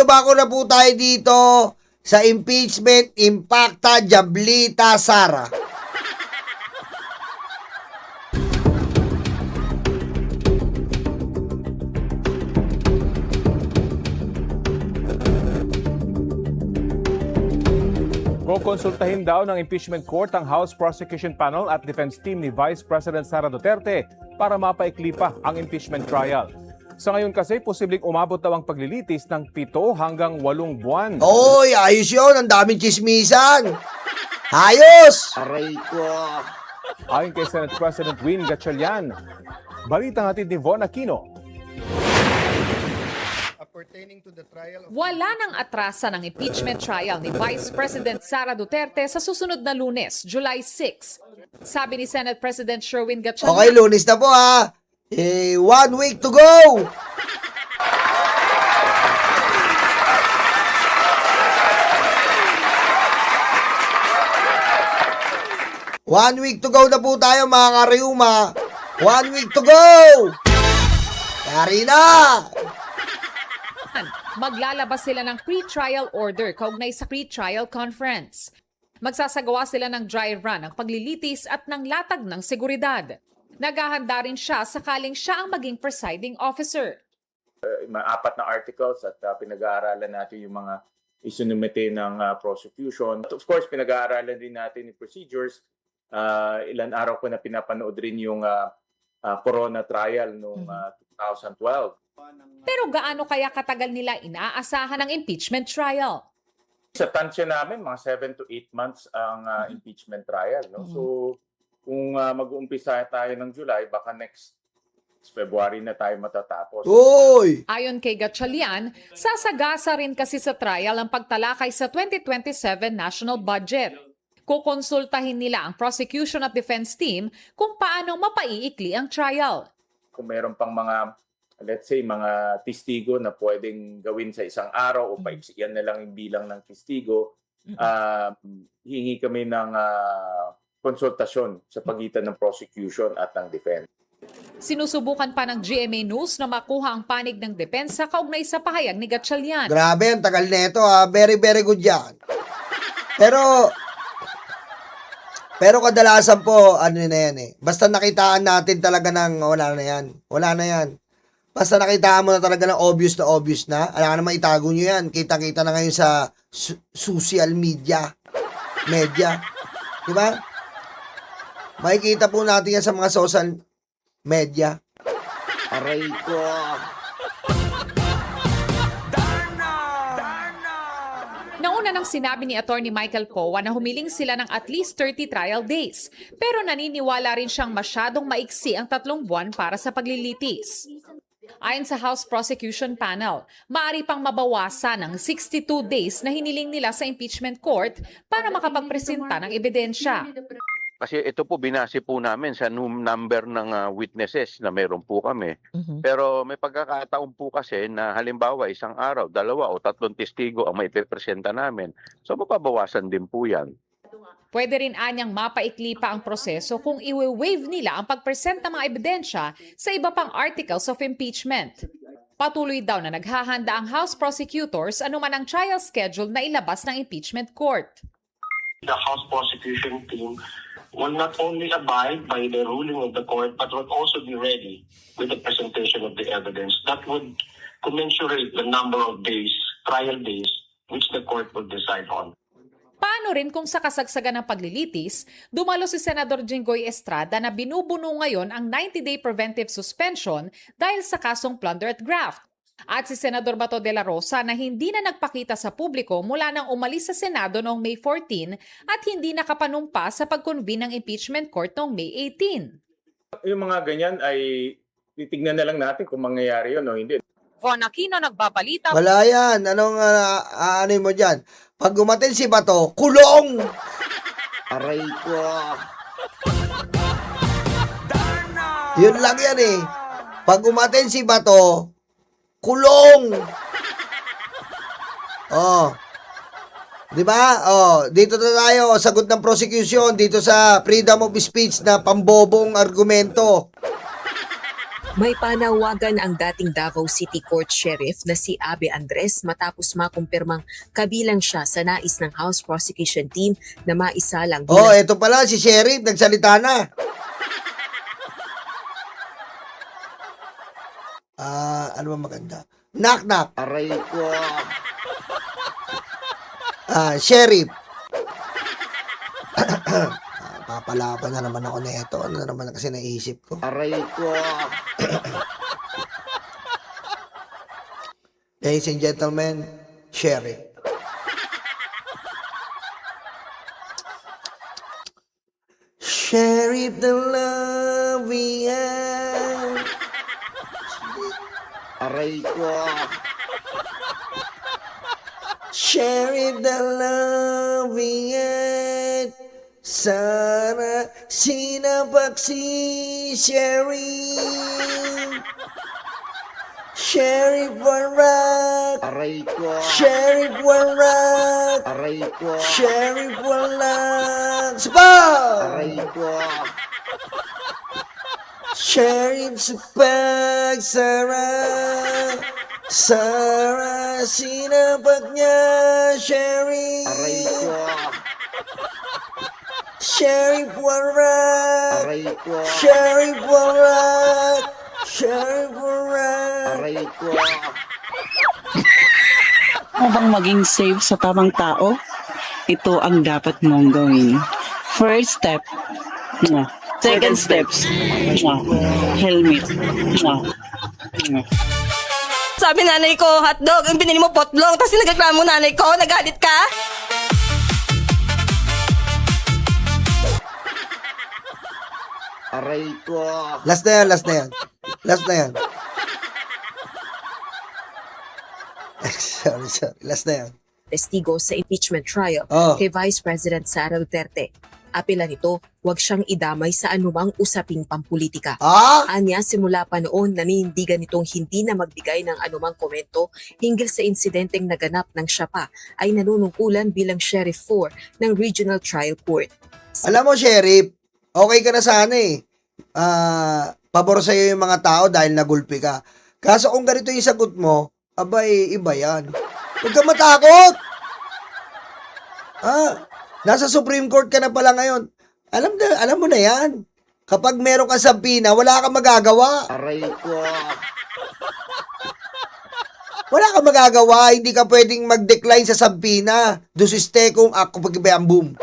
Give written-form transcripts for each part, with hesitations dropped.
dumako na po tayo dito sa impeachment, Impacta, Jablita, Sara. Kukonsultahin daw ng impeachment court ang House Prosecution Panel at defense team ni Vice President Sara Duterte para mapaikli pa ang impeachment trial. Sa ngayon kasi, posibleng umabot daw ang paglilitis ng 7 hanggang 8 buwan. Oy, ayos yun. Ang daming chismisan. Ayos! Aray ko. Ayon kay Senate President Win Gatchalian, balitang hatid ni Von Aquino. Wala nang atrasa ng impeachment trial ni Vice President Sara Duterte sa susunod na Lunes, July 6. Sabi ni Senate President Sherwin Gatchalian, Okay, Lunes na po ha. 1 week to go! One week to go na po tayo mga kariuma. 1 week to go! Yari na! maglalabas sila ng pre-trial order kaugnay sa pre-trial conference. Magsasagawa sila ng dry run ng paglilitis at ng latag ng seguridad. Naghahanda rin siya sakaling siya ang maging presiding officer. Mga 4 na articles at pinag-aaralan natin yung mga isinumite ng prosecution. Of course, pinag-aaralan din natin yung procedures. Ilan araw ko na pinapanood rin yung Corona trial noong 2012. Pero gaano kaya katagal nila inaasahan ang impeachment trial? Sa tansya namin, mga 7 to 8 months ang impeachment trial. No? So, kung mag-uumpisa tayo ng July, baka next February na tayo matatapos. Uy! Ayon kay Gatchalian, sasagasa rin kasi sa trial ang pagtalakay sa 2027 national budget. Kukonsultahin nila ang prosecution at defense team kung paano mapaiikli ang trial. Kung mayroon pang mga, let's say, mga testigo na pwedeng gawin sa isang araw o paiksiyan na lang yung bilang ng testigo, hingi kami ng konsultasyon sa pagitan ng prosecution at ng defense. Sinusubukan pa ng GMA News na makuha ang panig ng depensa kaugnay sa pahayag ni Gatchalian. Grabe, ang tagal nito ha. Very, very good yan. Pero kadalasan po, ano na yan eh. Basta nakitaan natin talaga ng wala na yan. Wala na yan. Basta nakitaan mo na talaga ng obvious na. Alam ka naman itago nyo yan. Kita-kita na ngayon sa social media. Diba? Makikita po natin yan sa mga social media. Aray ko. Nauna nang sinabi ni Attorney Michael Powa na humiling sila ng at least 30 trial days. Pero naniniwala rin siyang masyadong maiksi ang 3 buwan para sa paglilitis. Ayon sa House Prosecution Panel, maaari pang mabawasan ng 62 days na hiniling nila sa impeachment court para makapagpresenta ng ebidensya. Kasi ito po binase po namin sa number ng witnesses na meron po kami. Pero may pagkakataon po kasi na halimbawa isang araw, 2 o 3 testigo ang maipepresenta namin. So mapabawasan din po yan. Pwede rin anyang mapaikli pa ang proseso kung iwe-waive nila ang pagpresenta ng mga ebidensya sa iba pang articles of impeachment. Patuloy daw na naghahanda ang House prosecutors anuman ang trial schedule na ilabas ng impeachment court. The House prosecution team will not only abide by the ruling of the court, but will also be ready with the presentation of the evidence that would commensurate the number of days, trial days, which the court will decide on. Paano rin kung sa kasagsagan ng paglilitis, dumalo si Senador Jinggoy Estrada na binubuno ngayon ang 90-day preventive suspension dahil sa kasong plunder at graft. At si Senador Bato de la Rosa na hindi na nagpakita sa publiko mula nang umalis sa Senado noong May 14 at hindi nakapanumpa sa pag-convene ng impeachment court noong May 18. Yung mga ganyan ay titignan na lang natin kung mangyayari yun o hindi. Von Aquino nagbabalita. Wala yan. Anong ano mo dyan? Pag gumatin si Bato, kulong! Aray ko. Yun lang yan eh. Pag gumatin si Bato, kulong! Oh. 'Di ba? Oh, dito na tayo sagot ng prosecution dito sa freedom of speech na pambobong argumento. May panawagan ang dating Davao City Court Sheriff na si Abe Andres matapos makumpirmang kabilang siya sa nais ng House Prosecution Team na maisalang Oh, eto pala si Sheriff, nagsalita na. Ano ba maganda? Knock knock. Aray ko. Sheriff. Papalaban na naman ako nito. Ano na naman kasi naisip ko? Aray ko. Ladies and gentlemen, Sheriff. Sheriff, the love we have. Aray ko. Sheriff, the love we had. Sana sinapak si Sheriff. Sheriff Warak. Aray ko. Sheriff Warak. Aray ko. Sheriff Warak. Sapa! Aray ko. Sheriff Sapag. Sara sinapak niya. Sheriff. Aray ko. Sheriff Warak. Aray ko. Sheriff Warak. Sheriff Warak. Aray ko. Mo bang maging safe sa tamang tao? Ito ang dapat mong gawin. First step, second steps, helmet. Sabi nanay ko, hotdog, ang binili mo potlong, tapos nagreklamo nanay ko, nagalit ka? Aray ko. Last na yan, last na yan. Last na yan. sorry. Last na yan. testigo sa impeachment trial Oh. kay Vice President Sara Duterte. Apela nito, huwag siyang idamay sa anumang usaping pampulitika. Anya, simula pa noon, naninindigan nitong hindi na magbigay ng anumang komento hinggil sa insidenteng naganap ng siya pa ay nanunungkulan bilang Sheriff 4 ng Regional Trial Court. Alam mo, Sheriff, okay ka na sana eh. Pabor sa'yo yung mga tao dahil nagulpi ka. Kaso kung ganito yung sagot mo, abay, iba yan. Huwag ka matakot! Nasa Supreme Court ka na pala ngayon. Alam mo na yan. Kapag meron kang sabina, wala kang magagawa. Aray ko. Wala kang magagawa. Hindi ka pwedeng mag-decline sa sabina. Dusiste kung ako pagbayambum.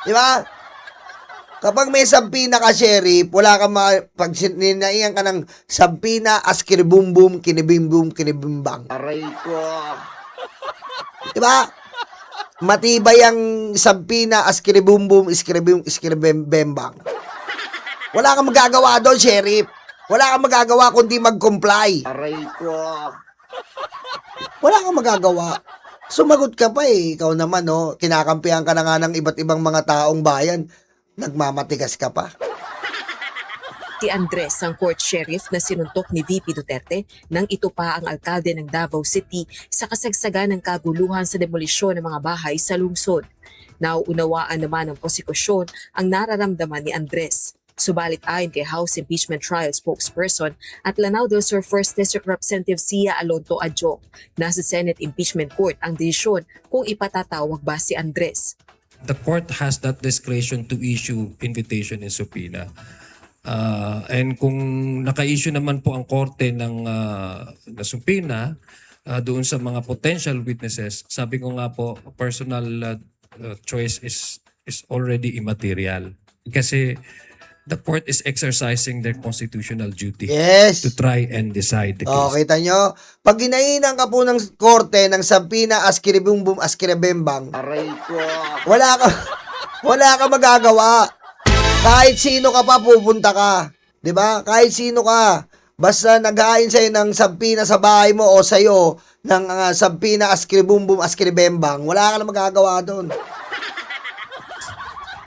Di ba? Kapag may sabina ka, Sheriff, wala kang pag ninaiyan ka ng sabina, askiribumbum, kinibimbum, kinibimbang. Aray ko. Di ba? Matibay ang sabina, askiribumbum, iskiribembang. Wala kang magagawa doon, Sheriff. Wala kang magagawa kundi mag-comply. Aray ko. Wala kang magagawa. Sumagot ka pa eh. Ikaw naman, no? Kinakampihan ka na nga ng iba't ibang mga taong bayan. Nagmamatigas ka pa. Si Andres, ang court sheriff na sinuntok ni VP Duterte nang ito pa ang alkalde ng Davao City sa kasagsagan ng kaguluhan sa demolisyon ng mga bahay sa lungsod. Nauunawaan naman ng prosekusyon ang nararamdaman ni Andres. Subalit ayon kay House Impeachment Trial spokesperson at Lanao del Sur 1st District Representative Sia Alonto Adjong, nasa Senate Impeachment Court ang desisyon kung ipatatawag ba si Andres. The court has that discretion to issue invitation and subpoena. And kung naka-issue naman po ang korte ng subpoena doon sa mga potential witnesses, sabi ko nga po, personal choice is already immaterial. Kasi the court is exercising their constitutional duty to try and decide the case. Kita nyo? Pag ginainan ka po ng korte ng sabina, askiribumbum, askiribembang, Aray ko. wala ka magagawa. Kahit sino ka pa, pupunta ka. 'Di ba? Kahit sino ka. Basta naghain sa'yo ng sabina sa bahay mo o sa'yo ng sabina, askiribumbum, askiribembang, wala ka na magagawa doon.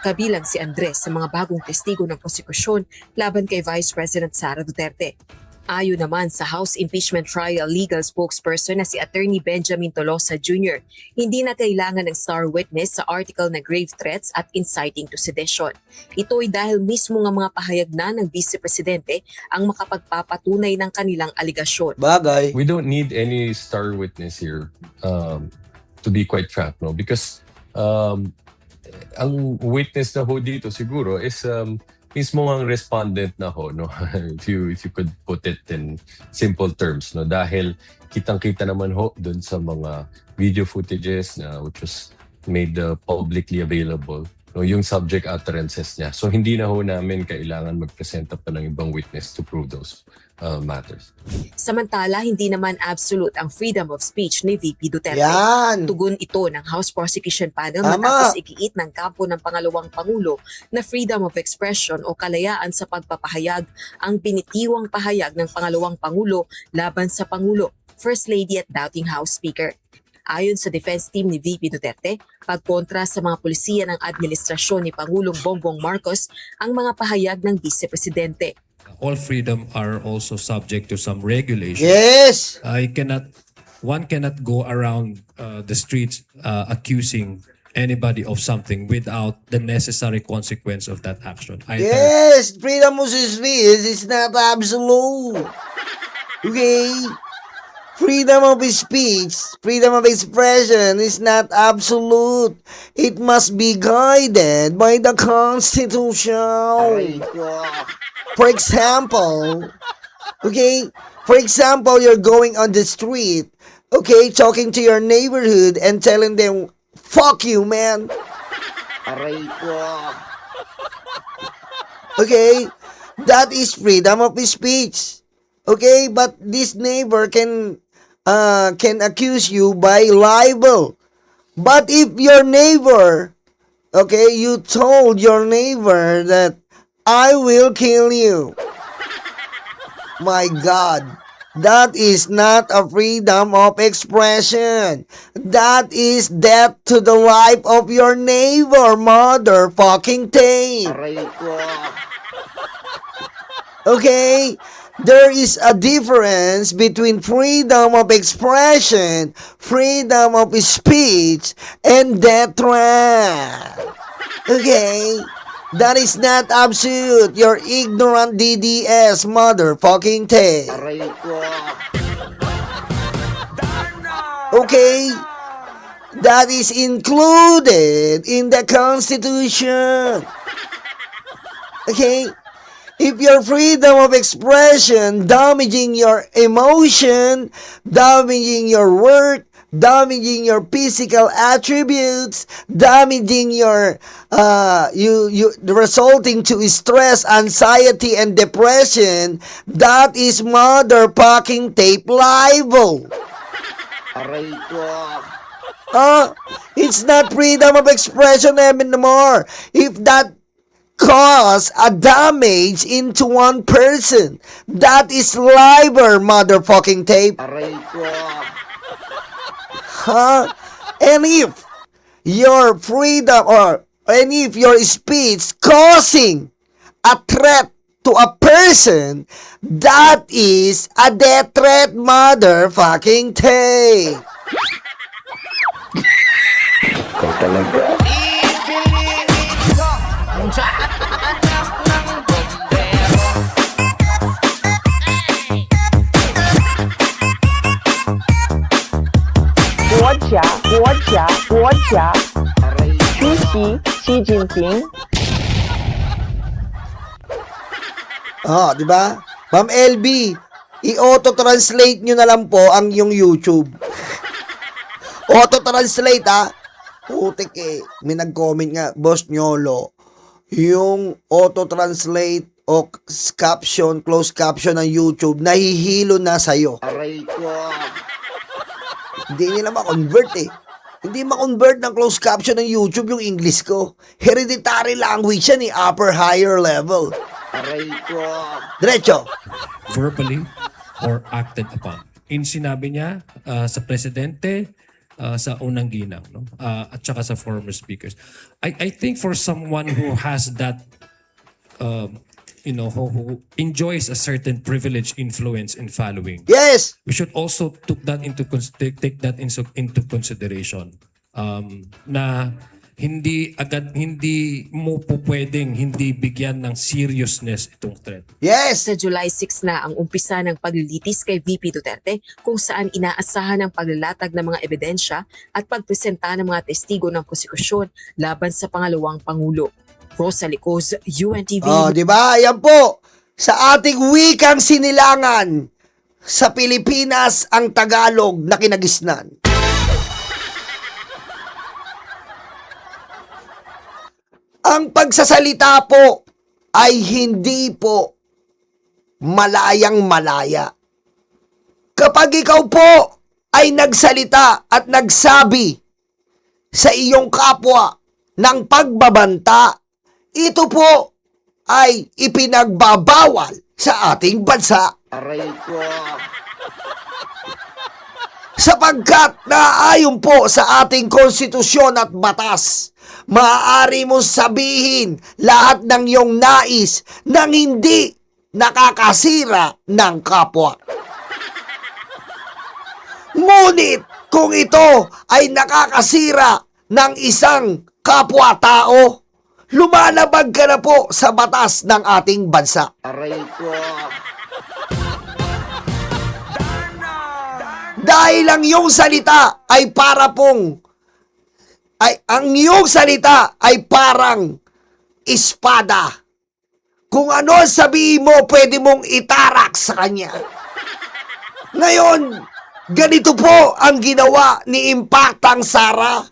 Kabilang si Andres sa mga bagong testigo ng prosekusyon laban kay Vice President Sara Duterte. Ayon naman sa House Impeachment Trial legal spokesperson na si Attorney Benjamin Tolosa Jr., hindi na kailangan ng star witness sa article na grave threats at inciting to sedition. Ito'y dahil mismo nga mga pahayag na ng Vice Presidente ang makapagpapatunay ng kanilang aligasyon. Bagay. We don't need any star witness here, to be quite frank, no? Because ang witness na ho dito siguro is mismo ang respondent na ho, no? if you could put it in simple terms, no? Dahil kitang-kita naman ho dun sa mga video footages na which was made publicly available, no? Yung subject utterances niya. So hindi na ho namin kailangan magpresenta pa ng ibang witness to prove those matters. Samantala, hindi naman absolute ang freedom of speech ni VP Duterte. Yan. Tugon ito ng House Prosecution Panel Tama. matapos ikiit ng kampo ng pangalawang Pangulo na freedom of expression o kalayaan sa pagpapahayag ang binitiwang pahayag ng pangalawang Pangulo laban sa Pangulo, First Lady at Doubting House Speaker. Ayon sa defense team ni VP Duterte, pagkontra sa mga pulisiya ng administrasyon ni Pangulong Bongbong Marcos ang mga pahayag ng Vice Presidente. All freedom are also subject to some regulations. Yes. One cannot go around the streets accusing anybody of something without the necessary consequence of that action. Either Yes. Freedom of speech is not absolute. Okay? Freedom of speech, freedom of expression is not absolute. It must be guided by the Constitution. For example, you're going on the street, okay, talking to your neighborhood and telling them, fuck you, man. Okay, that is freedom of speech. Okay, but this neighbor can accuse you by libel. But if your neighbor, okay, you told your neighbor that I will kill you. My God, that is not a freedom of expression. That is death to the life of your neighbor, motherfucking tape. Okay? There is a difference between freedom of expression, freedom of speech, and death threat. Okay? That is not absolute. You're ignorant DDS, motherfucking tape. Okay? That is included in the Constitution. Okay? If your freedom of expression damaging your emotion, damaging your work, damaging your physical attributes, damaging your resulting to stress, anxiety, and depression, that is motherfucking tape libel. It's not freedom of expression anymore. If that cause a damage into one person, that is libel, motherfucking tape. And if your freedom and if your speech causing a threat to a person, that is a death threat, motherfucking tape. Di ba? Ma'am LB, i-auto-translate nyo na lang po ang yung YouTube. Auto-translate, ha? Putik eh. May nag-comment nga, Boss Nyolo, yung auto-translate o caption, closed caption ng YouTube, nahihilo na sa'yo. Hindi nila ma-convert eh. Hindi ma-convert ng closed caption ng YouTube yung English ko. Hereditary language yan eh, upper higher level. Diretso. verbally or acted upon. In sinabi niya sa presidente, sa unang ginang, no? At saka sa former speakers. I think for someone who has that who enjoys a certain privilege, influence, and following. Yes! We should also take that into consideration. Na hindi mo po pwedeng hindi bigyan ng seriousness itong threat. Yes! Sa July 6 na ang umpisa ng paglilitis kay VP Duterte kung saan inaasahan ang paglalatag ng mga ebidensya at pagpresenta ng mga testigo ng prosekusyon laban sa pangalawang Pangulo. Rosa Licoz, UNTV. Oh, di ba? Yan po. Sa ating wikang sinilangan, sa Pilipinas ang Tagalog na kinagisnan. Ang pagsasalita po ay hindi po malayang malaya. Kapag ikaw po ay nagsalita at nagsabi sa iyong kapwa ng pagbabanta, ito po ay ipinagbabawal sa ating bansa. Aray ko. Sapagkat naayon po sa ating konstitusyon at batas, maaari mo sabihin lahat ng iyong nais nang hindi nakakasira ng kapwa. Ngunit kung ito ay nakakasira ng isang kapwa-tao, lumalabag ka na po sa batas ng ating bansa. Aray ko. Dahil ang iyong salita ay ang iyong salita ay parang espada. Kung ano ang sabihin mo, pwede mong itarak sa kanya. Ngayon, ganito po ang ginawa ni Impactang Sara.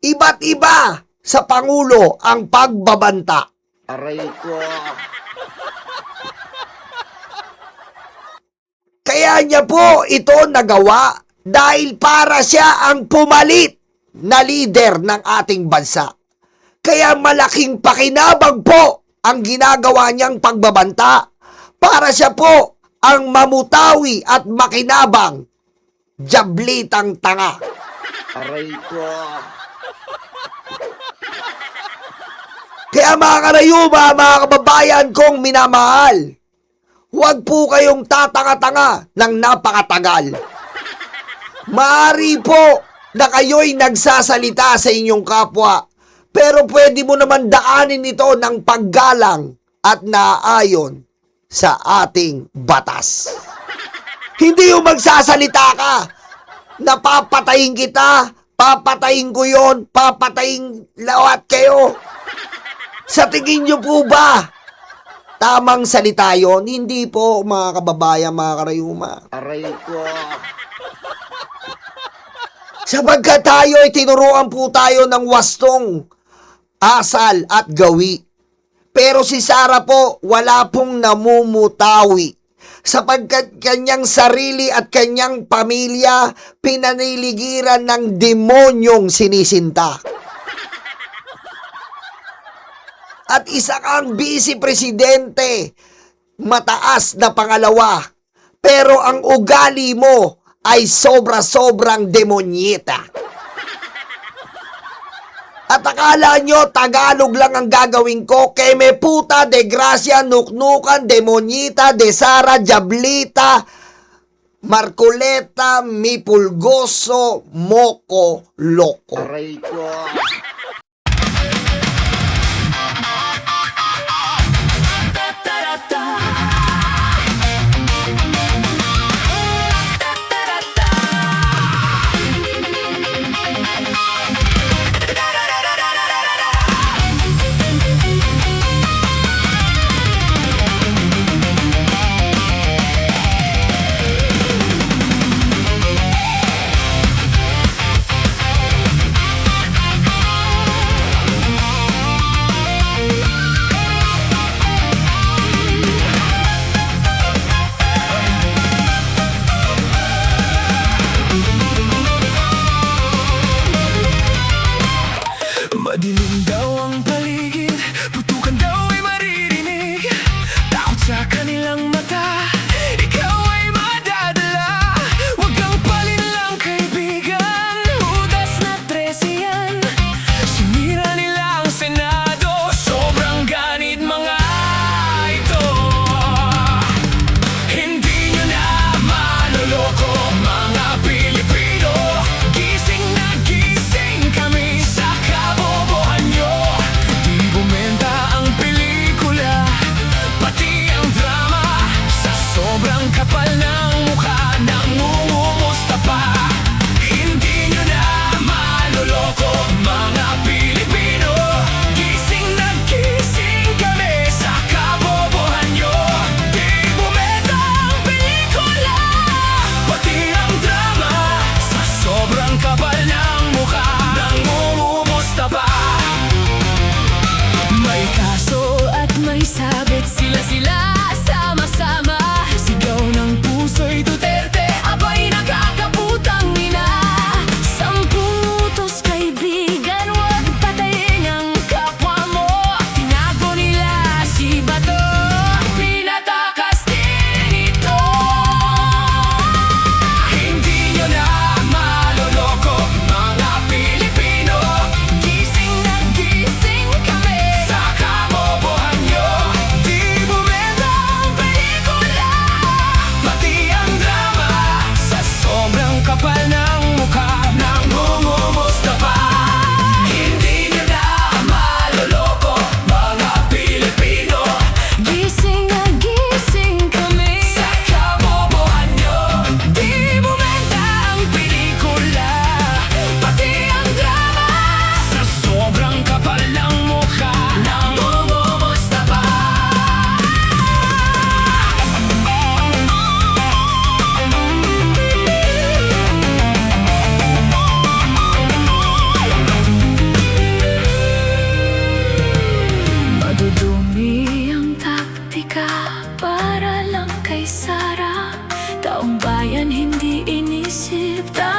Iba't iba sa Pangulo ang pagbabanta. Aray ko. Kaya niya po ito nagawa dahil para siya ang pumalit na leader ng ating bansa. Kaya malaking pakinabang po ang ginagawa niyang pagbabanta para siya po ang mamutawi at makinabang jablitang tanga. Aray ko. Kaya mga karayuma, mga kababayan kong minamahal, huwag po kayong tatanga-tanga ng napakatagal. Maaari po na kayo'y nagsasalita sa inyong kapwa, pero pwede mo naman daanin ito ng paggalang at naayon sa ating batas. Hindi yung magsasalita ka, napapatayin kita, papatayin ko yon, papatayin lahat kayo. Sa tingin nyo po ba tamang salita yon? Hindi po, mga kababayan, mga karayuma. Aray ko. Sapagkat tayo ay tinuruan po tayo ng wastong asal at gawi. Pero si Sara po, wala pong namumutawi. Sapagkat kanyang sarili at kanyang pamilya pinaniligiran ng demonyong sinisinta. At isa kang vice-presidente, mataas na pangalawa, pero ang ugali mo ay sobra-sobrang demonyeta. At akala nyo, Tagalog lang ang gagawin ko, que me puta, de gracia, nuknukan, demonyita, de Sara, jablita, marcoleta, mi pulgoso, moco, loco. Aray ko. kita